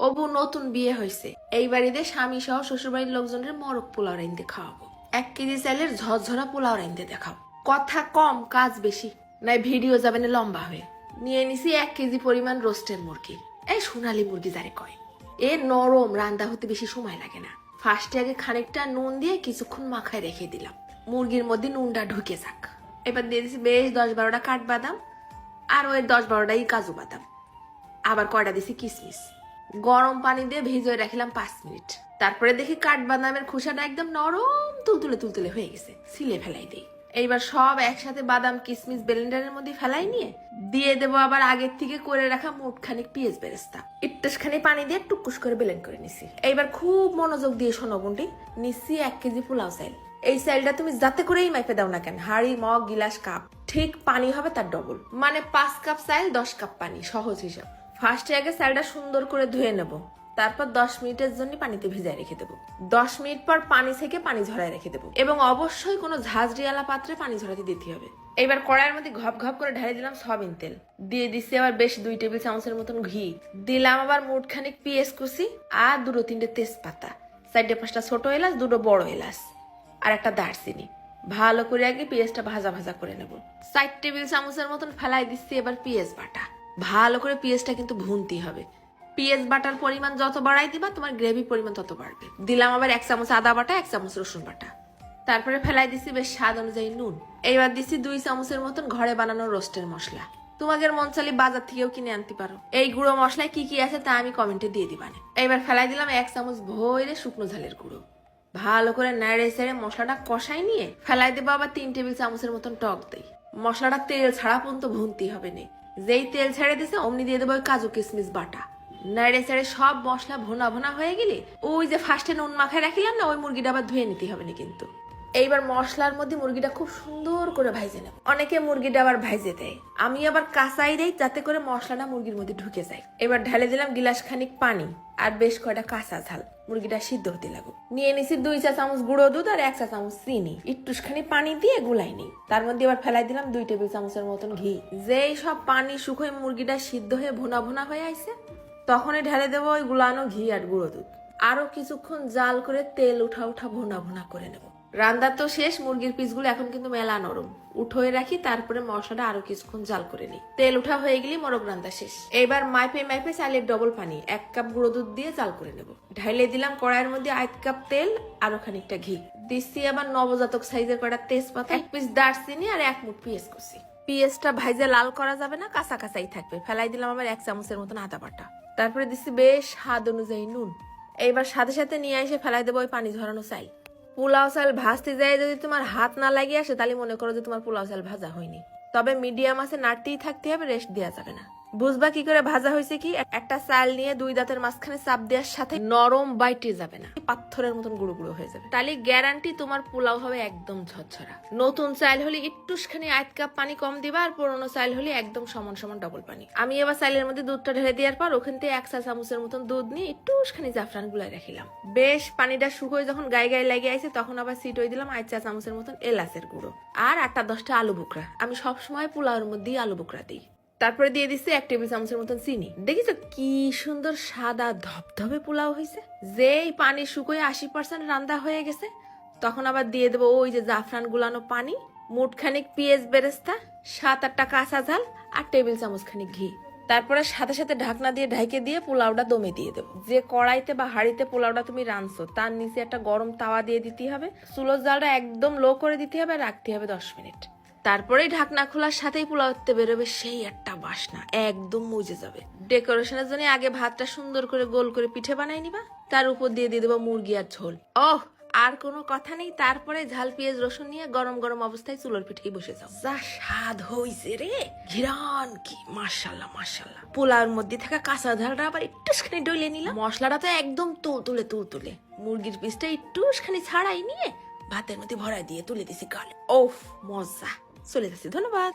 অবু নতুন বিয়ে হয়েছে, এই বাড়িতে স্বামী সহ শ্বশুর বাড়ির লোকজনের মরক পোলাও রাইন্দে খাওয়াবো। 1 কেজি চালের ঝরঝরা পোলাও রাইন্দে দেখাও। কথা কম কাজ বেশি, নাই ভিডিও যাবে না লম্বা হয়ে। নিয়ে নিছি 1 কেজি পরিমাণ রোস্টের মুরগি। এই সোনালী মুরগি যারে কয়, এ নরম, রান্না হতে বেশি সময় লাগে না। ফার্স্টে আগে খানিকটা নুন দিয়ে কিছুক্ষণ মাখায় রেখে দিলাম, মুরগির মধ্যে নুনটা ঢুকে যাক। এবার দিয়ে দিছি বেশ 10-12টা কাঠবাদাম, আর ওই 10-12টাই কাজু বাদাম। আবার কয়টা দিছি কিশমিশ। গরম পানি দিয়ে ভিজিয়ে রাখলাম 5 মিনিট। তারপরে দেখি কাঠবাদামের খোসাটা একদম নরম তুলতুলে তুলতুলে হয়ে গেছে, ছিলে ফেলাই দিই। এইবার সব একসাথে বাদাম কিশমিশ ব্লেন্ডারের মধ্যে ফেলাই নিয়ে দিয়ে দেবো আবার আগের থেকে করে রাখা মোটখানিক পেঁয়াজ বেরেস্তা। একটুখানি পানি দিয়ে টুকুস করে ব্লেন্ড করে নিছি। এইবার খুব মনোযোগ দিয়ে শোনো বোনটি, নিচ্ছি 1 কেজি পোলাও চাল। এই চালটা তুমি যাতে করেই মাইপে দাও না কেন, হাঁড়ি মগ গিলাস কাপ, ঠিক পানি হবে তার ডবল, মানে 5 কাপ চাল 10 কাপ পানি, সহজ হিসাব। ফার্স্টে আগে চালটা সুন্দর করে ধুয়ে নেব, তারপর 10 মিনিটের জন্য পানিতে ভিজায় রেখে দেবো। 10 মিনিট পর পানি থেকে পানি ঝরায় রেখে দেবো, এবং অবশ্যই কোনো ঝাঁঝরিয়ালা পাত্রে পানি ঝরাতে দিতে হবে। এবার কড়াইয়ের মধ্যে ঘপ ঘপ করে ঢেলে দিলাম সয়াবিন তেল, দিয়ে দিচ্ছি আবার বেশ 2 টেবিল চামচের মতন ঘি, দিলাম আবার মুঠখানিক পেঁয়াজ কুচি আর 2-3টে তেজপাতা, 4-5টা ছোট এলাচ, 2টো বড় এলাচ, আর একটা দারচিনি। ভালো করে আগে পেঁয়াজটা ভাজা ভাজা করে নেব। 4 টেবিল চামচের মতন ফেলাই দিচ্ছি এবার পেঁয়াজ বাটা। ভালো করে পেঁয়াজটা কিন্তু ভুনতে হবে। পেঁয়াজ বাটার পরিমাণ যত বাড়াই দিবা তোমার গ্রেভির পরিমাণ তত বাড়বে। দিলাম আবার 1 চামচ আদা বাটা, 1 চামচ রসুন বাটা। তারপরে ফেলাই দিচ্ছি বেশ স্বাদ অনুযায়ী নুন। এইবার দিচ্ছি 2 চামচের মতন ঘরে বানানো রোস্টের মশলা। তোমাদের মন চাইলে বাজার থেকেও কিনে আনতে পারো। এই গুঁড়ো মশলায় কি কি আছে তা আমি কমেন্টে দিয়ে দিবানে। এইবার ফেলাই দিলাম 1 চামচ ভইরে শুকনো ঝালের গুঁড়ো। ভালো করে নেড়ে চেড়ে মশলাটা কষাই নিয়ে ফেলাই দেবো আবার 3 টেবিল চামচের মতন টক দই। মশলাটা তেল ছাড়া পর্যন্ত ভুনতে হবে না। যেই তেল ছেড়ে দিছে অমনি দিয়ে দেবো কাজু কিশমিশ বাটা। নেড়ে চেড়ে সব মশলা ভোনা ভোনা হয়ে গেলে ওই যে ফার্স্টে নুন মাখায় রাখিলাম না, ওই মুরগিটা আবার ধুয়ে নিতে হবে না কিন্তু। এইবার মশলার মধ্যে মুরগিটা খুব সুন্দর করে ভাইজে নেব। অনেকে মুরগিটা আবার ভাইজে দেয়, আমি আবার কাঁচাই দেই যাতে করে মশলাটা মুরগির মধ্যে ঢুকে যায়। এবার ঢেলে দিলাম গিলাস খানিক পানি আর বেশ কয়টা কাঁচা ঝাল, মুরগিটা সিদ্ধ হতে লাগো। নিয়ে নিছি 2 চা চামচ গুঁড়ো দুধ আর 1 চা চামচ চিনি, একটুখানি পানি দিয়ে গুলাই নি। তার মধ্যে এবার ফেলাই দিলাম 2 টেবিল চামচের মতন ঘি। যেই সব পানি শুকোয় মুরগিটা সিদ্ধ হয়ে ভুনা ভুনা হয়ে আইছে, তখনই ঢেলে দেবো ওই গুলানো ঘি আর গুঁড়ো দুধ। আরো কিছুক্ষণ জাল করে তেল উঠা উঠা ভুনা ভুনা করে নেব। রান্না তো শেষ, মুরগির পিসগুলো এখন কিন্তু মেলা নরম, উঠোয় রাখি। তারপরে মশলাটা আরো কিছুক্ষণ জাল করে নিই। তেল উঠা হয়ে গেলে মোরগ রান্না শেষ। এবার মাইপে মাইপে চালের ডবল পানি 1 কাপ গুঁড়ো দুধ দিয়ে জাল করে নেব। ঢাইলে দিলাম কড়াইয়ের মধ্যে 1 কাপ তেল, আরো খানিকটা ঘি। দিচ্ছি আবার নবজাতক সাইজের কয়টা তেজপাতা, 1 পিস দারচিনি আর 1 মুঠ পেঁয়াজ কুচি। পেঁয়াজটা ভাইজে লাল করা যাবে না, কাঁচা কাঁচাই থাকবে। ফেলাই দিলাম আবার 1 চামচের মতন আদা বাটা। তারপরে দিচ্ছি বেশ স্বাদ অনুযায়ী নুন। এইবার সাথে সাথে নিয়ে এসে ফেলাই দেবো ওই পানি ঝরানো চাল। পোলাও চাল ভাজতে যায় যদি তোমার হাত না লাগিয়ে আসে, তাহলে মনে করো যে তোমার পোলাও চাল ভাজা হয়নি। তবে মিডিয়াম আছে, নাড়তেই থাকতে হবে, রেস্ট দেওয়া যাবে না। বুঝবা কি করে ভাজা হয়েছে কি, একটা চাল নিয়ে 2 দাঁতের মাঝখানে চাপ দেওয়ার সাথে নরম বাইটে যাবে না, পাথরের মতন গুঁড়ো গুঁড়ো হয়ে যাবে। তাহলে গ্যারান্টি তোমার পোলাও হবে একদম ঝরঝরা। নতুন চাল হলে একটুখানি 1 কাপ পানি কম দিবা, আর পুরোনো চাল হলে একদম সমান সমান ডবল পানি। আমি এবার চালের মধ্যে দুধটা ঢেলে দেওয়ার পর ওখান থেকে 1 চা চামচের মতন দুধ নিয়ে একটুখানি জাফরান গুলাই রাখিলাম। বেশ পানিটা শুকোয় যখন গায়ে গায়ে লেগে আসে, তখন আবার ছিটোই দিলাম 1 চা চামচের মতন এলাচের গুঁড়ো আর 8-10টা আলু বুকরা। আমি সবসময় পোলাওর মধ্যেই আলু বুকরা দিই। তারপরে দিয়ে দিচ্ছি 1 টেবিল চামচের মতন চিনি। দেখিছো কি সুন্দর সাদা ধবধবে পোলাও হয়েছে। যেই পানি শুকোয় 80% রান্না হয়ে গেছে, তখন আবার দিয়ে দেবো ওই যে জাফরান গুলানো পানি, মুঠখানিক পেঁয়াজ বেরেস্তা, 7-8টা কাঁচা ঝাল আর টেবিল চামচ খানিক ঘি। তারপরে সাথে সাথে ঢাকনা দিয়ে ঢাকে দিয়ে পোলাওটা দমে দিয়ে দেবো। যে কড়াইতে বা হাঁড়িতে পোলাওটা তুমি রাঁধছো তার নিচে একটা গরম তাওয়া দিয়ে দিতে হবে। চুলোর জালটা একদম লো করে দিতে হবে, রাখতে হবে 10 মিনিট। তারপরেই ঢাকনা খোলার সাথেই পোলাওতে বেরোবে সেই একটা বাসনা, একদম মজে যাবে। ডেকোরেশনের জন্য আগে ভাতটা সুন্দর করে গোল করে পিঠে বানাই নিবা, তার উপর দিয়ে দিয়ে দেবো মুরগি আর ঝোল। ওহ, আর কোনো কথা নেই। তারপরে ঝাল পেঁয়াজ রসুন নিয়ে গরম গরম অবস্থায় চুলোর পিঠেই বসে যাও। যা স্বাদ হইছে রে, ঘিরান কি, মাশাআল্লাহ মাশাআল্লাহ। পোলাওর মধ্যে থাকা কাঁচা ঝালটা আবার একটুখানি ডলে নিলাম। মশলাটা তো একদম তুলতুলে। মুরগির পিসটা একটুখানি ছাড়াই নিয়ে ভাতের মধ্যে ভরাই দিয়ে তুলে দিছি গালে। ওফ মজা। চলে যাচ্ছি, ধন্যবাদ।